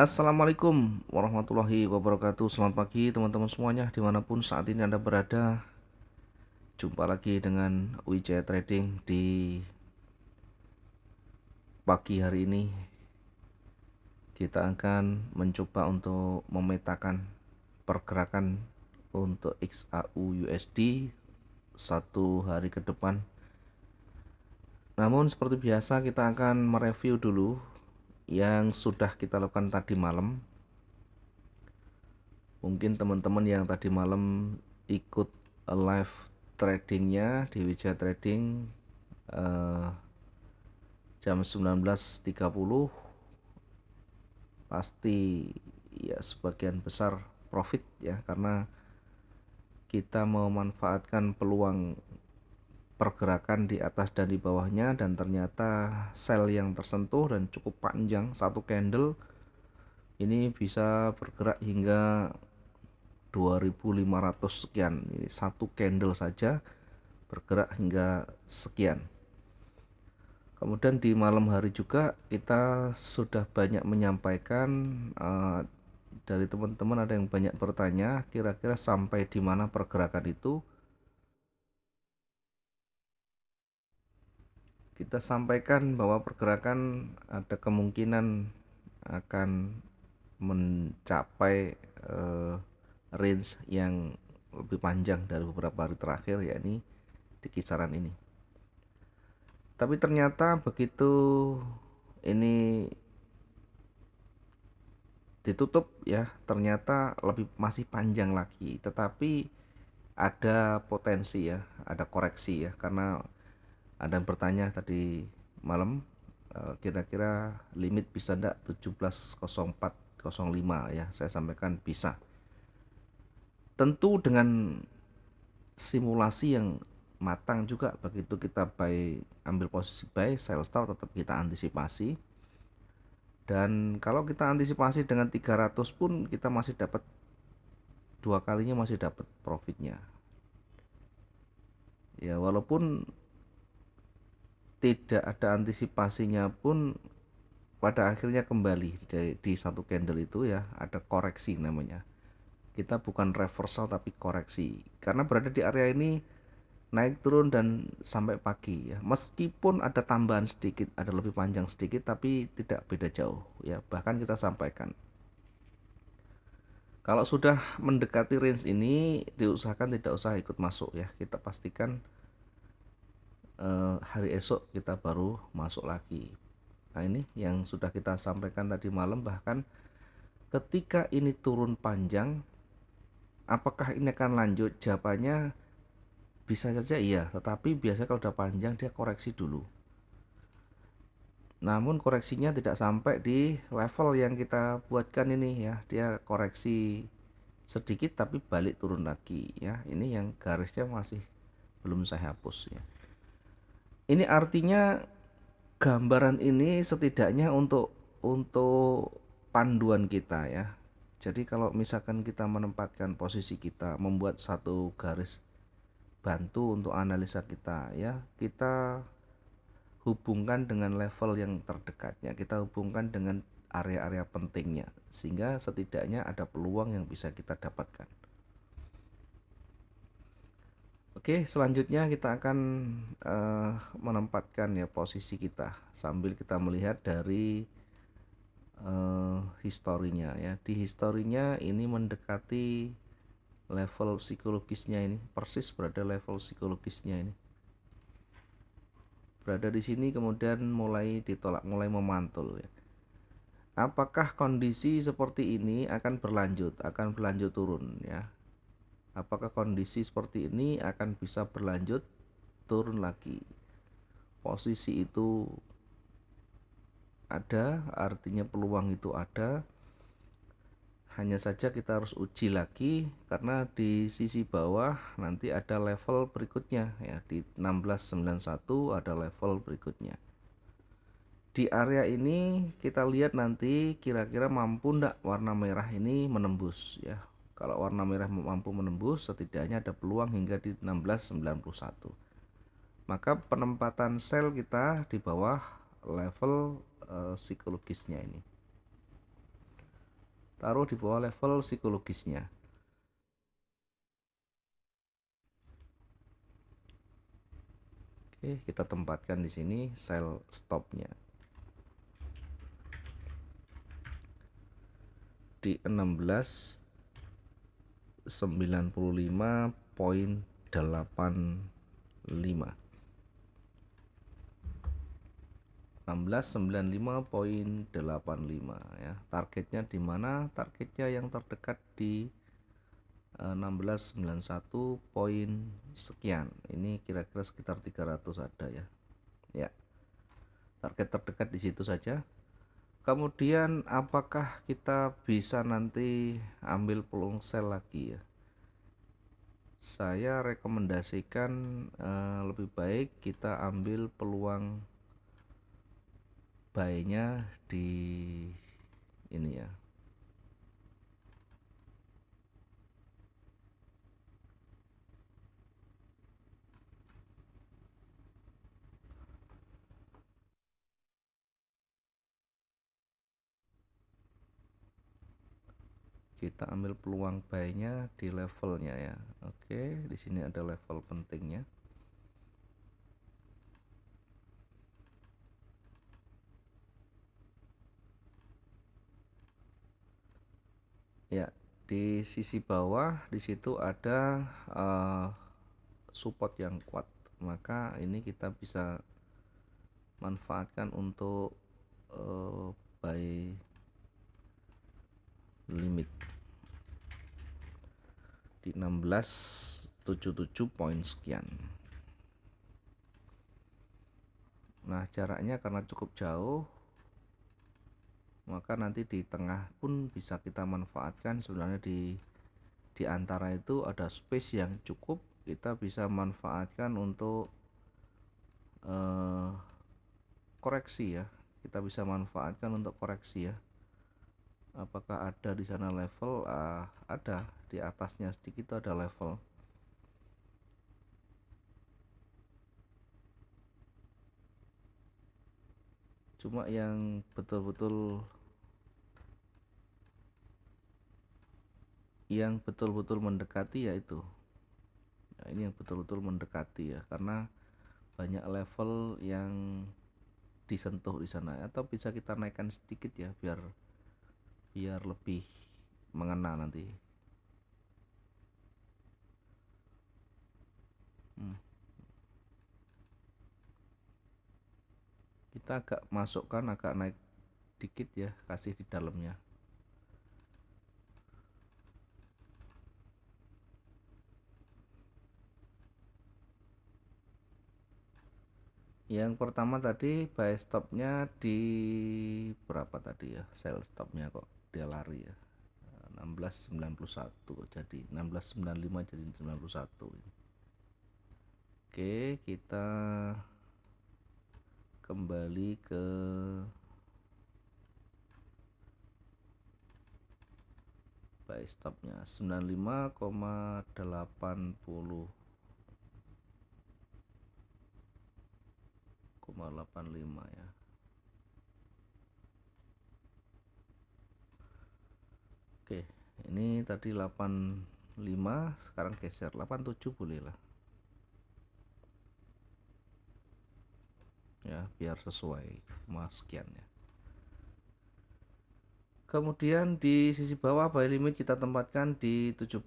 Assalamualaikum warahmatullahi wabarakatuh. Selamat pagi teman-teman semuanya dimanapun saat ini Anda berada. Jumpa lagi dengan Wijaya Trading di pagi hari ini. Kita akan mencoba untuk memetakan pergerakan untuk XAU USD satu hari ke depan. Namun seperti biasa kita akan mereview dulu yang sudah kita lakukan tadi malam. Mungkin teman-teman yang tadi malam ikut live tradingnya di Wijaya Trading eh, jam 19.30 pasti ya sebagian besar profit ya, karena kita memanfaatkan peluang pergerakan di atas dan di bawahnya, dan ternyata sell yang tersentuh dan cukup panjang, satu candle ini bisa bergerak hingga 2500 sekian. Ini satu candle saja bergerak hingga sekian. Kemudian di malam hari juga kita sudah banyak menyampaikan, dari teman-teman ada yang banyak bertanya kira-kira sampai di mana pergerakan itu. Kita sampaikan bahwa pergerakan ada kemungkinan akan mencapai range yang lebih panjang dari beberapa hari terakhir, yakni di kisaran ini. Tapi ternyata begitu ini ditutup ya, ternyata masih panjang lagi, tetapi ada potensi ya, ada koreksi ya, karena ada yang bertanya tadi malam, kira-kira limit bisa enggak 17.04.05 ya. Saya sampaikan bisa, tentu dengan simulasi yang matang juga. Begitu kita ambil posisi buy, sell stop tetap kita antisipasi. Dan kalau kita antisipasi dengan 300 pun kita masih dapat dua kalinya, masih dapat profitnya ya, walaupun tidak ada antisipasinya pun pada akhirnya kembali di satu candle itu ya, ada koreksi namanya. Kita bukan reversal tapi koreksi, karena berada di area ini naik turun dan sampai pagi ya, meskipun ada tambahan sedikit, ada lebih panjang sedikit, tapi tidak beda jauh ya. Bahkan kita sampaikan kalau sudah mendekati range ini diusahakan tidak usah ikut masuk ya. Kita pastikan hari esok kita baru masuk lagi. Nah, ini yang sudah kita sampaikan tadi malam. Bahkan ketika ini turun panjang, apakah ini akan lanjut? Jawabannya bisa saja iya, tetapi biasanya kalau udah panjang dia koreksi dulu. Namun koreksinya tidak sampai di level yang kita buatkan ini ya. Dia koreksi sedikit tapi balik turun lagi ya. Ini yang garisnya masih belum saya hapus ya. Ini artinya gambaran ini setidaknya untuk panduan kita ya. Jadi kalau misalkan kita menempatkan posisi kita, membuat satu garis bantu untuk analisa kita ya, kita hubungkan dengan level yang terdekatnya, kita hubungkan dengan area-area pentingnya, sehingga setidaknya ada peluang yang bisa kita dapatkan. Oke, selanjutnya kita akan menempatkan ya posisi kita sambil kita melihat dari historinya ya. Di historinya ini mendekati level psikologisnya, ini persis berada level psikologisnya ini. Berada di sini kemudian mulai ditolak, mulai memantul ya. Apakah kondisi seperti ini akan berlanjut turun ya? Apakah kondisi seperti ini akan bisa berlanjut turun lagi? Posisi itu ada, artinya peluang itu ada. Hanya saja kita harus uji lagi, karena di sisi bawah nanti ada level berikutnya ya, di 1691 ada level berikutnya. Di area ini kita lihat nanti kira-kira mampu ndak warna merah ini menembus ya. Kalau warna merah mampu menembus, setidaknya ada peluang hingga di 1691. Maka penempatan sell kita di bawah level psikologisnya ini. taruh di bawah level psikologisnya. Oke, kita tempatkan di sini sell stopnya di 1695.85. 1695.85 ya. Targetnya di mana? Targetnya yang terdekat di 1691 poin sekian. Ini kira-kira sekitar 300 ada ya. Ya, target terdekat di situ saja. Kemudian apakah kita bisa nanti ambil peluang sell lagi ya? Saya rekomendasikan lebih baik kita ambil peluang buy-nya di ini ya. Kita ambil peluang buy-nya di levelnya ya. Oke, di sini ada level pentingnya. Ya, di sisi bawah di situ ada support yang kuat. Maka ini kita bisa manfaatkan untuk buy limit di 1677 poin sekian. Nah, jaraknya karena cukup jauh, maka nanti di tengah pun bisa kita manfaatkan. Sebenarnya di antara itu ada space yang cukup, kita bisa manfaatkan untuk koreksi ya. Kita bisa manfaatkan untuk koreksi ya. Apakah ada di sana level? Ada, di atasnya sedikit ada level. Cuma yang betul-betul mendekati yaitu. Nah, ini yang betul-betul mendekati ya, karena banyak level yang disentuh di sana, atau bisa kita naikkan sedikit ya biar lebih mengena nanti. Kita agak masukkan, agak naik dikit ya, kasih di dalamnya. Yang pertama tadi buy stopnya di berapa tadi ya, sell stopnya kok dia lari ya, 1691 jadi 1695 jadi 91. Oke, kita kembali ke buy stopnya 95,85 ya. Oke, ini tadi 85, sekarang geser 87 boleh lah ya, biar sesuai mas sekian ya. Kemudian di sisi bawah buy limit kita tempatkan di 17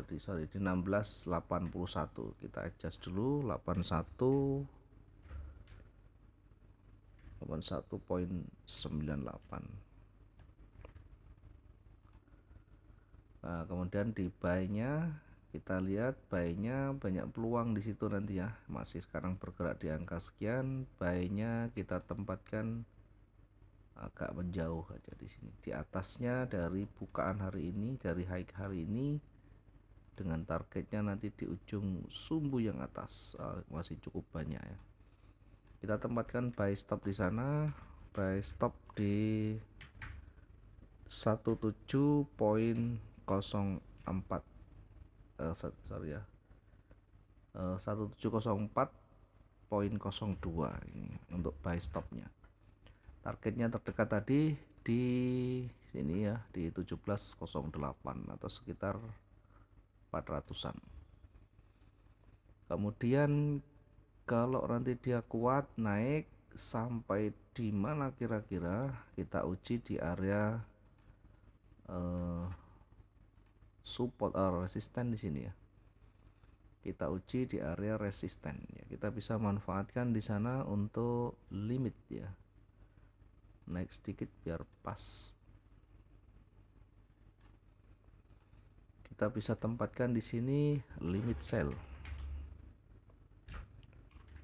di 1681. Kita adjust dulu 81.98. Nah, kemudian di buy-nya kita lihat buy-nya banyak peluang di situ nanti ya. Masih sekarang bergerak di angka sekian, buy-nya kita tempatkan agak menjauh aja di sini. Di atasnya dari bukaan hari ini, dari high hari ini, dengan targetnya nanti di ujung sumbu yang atas, masih cukup banyak ya. Kita tempatkan buy stop di sana, buy stop di 17.04 sorry ya, 1704.02 ini untuk buy stopnya. Targetnya terdekat tadi di sini ya, di 1708 atau sekitar 400-an. Kemudian kalau nanti dia kuat naik sampai di mana kira-kira, kita uji di area support resisten di sini ya. Kita uji di area resisten ya. Kita bisa manfaatkan di sana untuk limit ya. Naik sedikit biar pas. Kita bisa tempatkan di sini limit sell.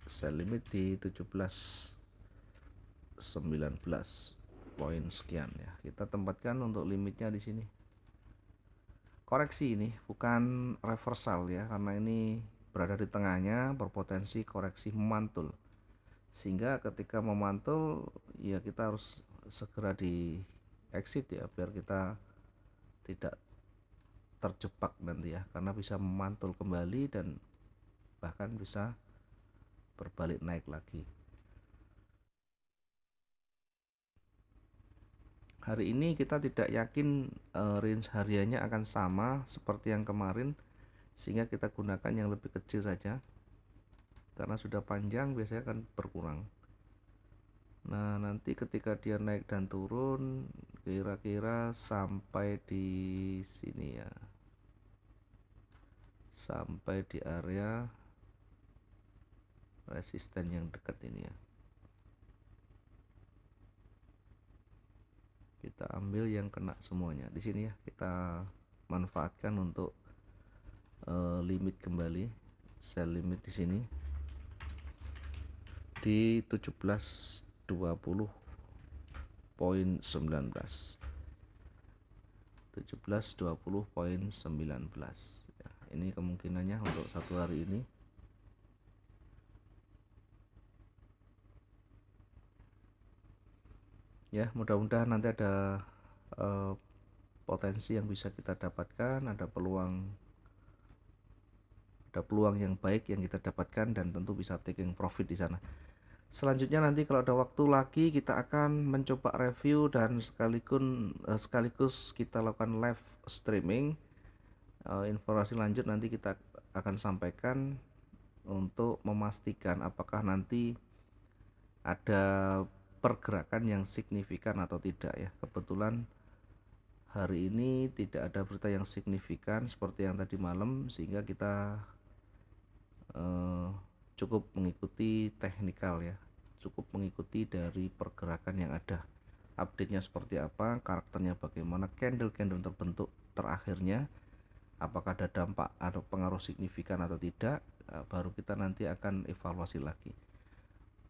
Sell limit di 17.19 poin sekian ya. Kita tempatkan untuk limitnya di sini. Koreksi ini bukan reversal ya, karena ini berada di tengahnya, berpotensi koreksi memantul. Sehingga ketika memantul ya kita harus segera di exit ya, biar kita tidak terjebak nanti ya, karena bisa memantul kembali dan bahkan bisa berbalik naik lagi. Hari ini kita tidak yakin range hariannya akan sama seperti yang kemarin, sehingga kita gunakan yang lebih kecil saja, karena sudah panjang biasanya akan berkurang. Nah, nanti ketika dia naik dan turun kira-kira sampai di sini ya, sampai di area resisten yang dekat ini ya, kita ambil yang kena semuanya di sini ya. Kita manfaatkan untuk limit kembali, sell limit di sini di 17.20.19 17.20.19 ya. Ini kemungkinannya untuk satu hari ini. Ya, mudah-mudahan nanti ada potensi yang bisa kita dapatkan, ada peluang yang baik yang kita dapatkan, dan tentu bisa taking profit di sana. Selanjutnya nanti kalau ada waktu lagi kita akan mencoba review dan sekaligus kita lakukan live streaming. Informasi lanjut nanti kita akan sampaikan untuk memastikan apakah nanti ada pergerakan yang signifikan atau tidak ya. Kebetulan hari ini tidak ada berita yang signifikan seperti yang tadi malam, sehingga kita cukup mengikuti teknikal ya, cukup mengikuti dari pergerakan yang ada, update-nya seperti apa, karakternya bagaimana, candle-candle terbentuk terakhirnya, apakah ada dampak atau pengaruh signifikan atau tidak, baru kita nanti akan evaluasi lagi.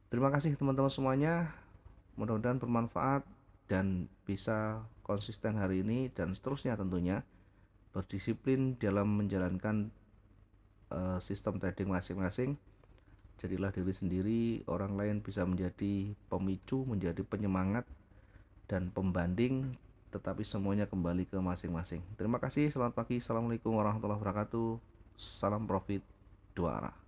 Terima kasih teman-teman semuanya, mudah-mudahan bermanfaat dan bisa konsisten hari ini dan seterusnya, tentunya berdisiplin dalam menjalankan sistem trading masing-masing. Jadilah diri sendiri, orang lain bisa menjadi pemicu, menjadi penyemangat dan pembanding, tetapi semuanya kembali ke masing-masing. Terima kasih, selamat pagi, assalamualaikum warahmatullahi wabarakatuh, salam profit dua arah.